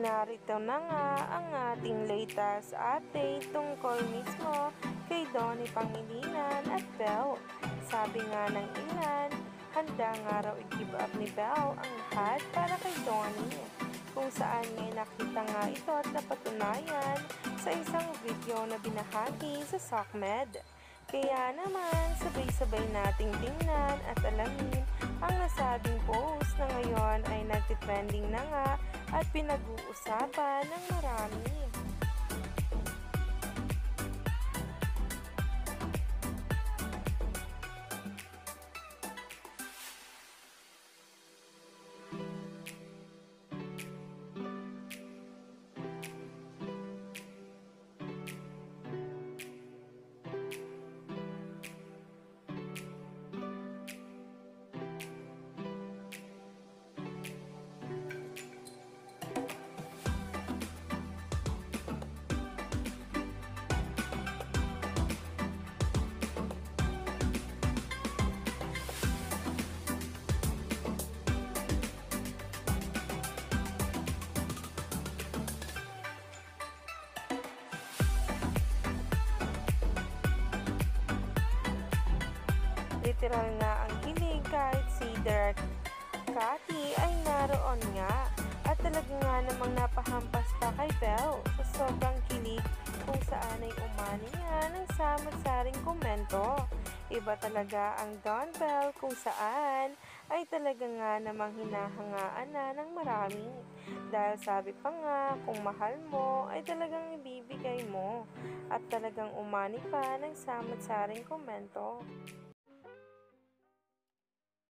Narito na nga ang ating latest update tungkol mismo kay Donnie Pangilinan at Belle. Sabi nga ng ilan, handa nga raw i-give up ni Belle ang lahat para kay Donnie. Kung saan nga nakita nga ito at napatunayan sa isang video na binahagi sa SOCMED. Kaya naman, sabay-sabay nating tingnan at alamin ang nasabing post na ngayon ay nagtitrending na nga at pinag-uusapan ng marami. Literal nga ang kilig kahit si Derek Cathy ay naroon nga at talaga nga namang napahampas pa kay Belle sa sobrang kilig kung saan ay umani nga ng samot-saring komento. Iba talaga ang Don Belle kung saan ay talaga nga namang hinahangaan na ng marami. Dahil sabi pa nga kung mahal mo ay talagang ibibigay mo at talagang umani pa ng samot-saring komento.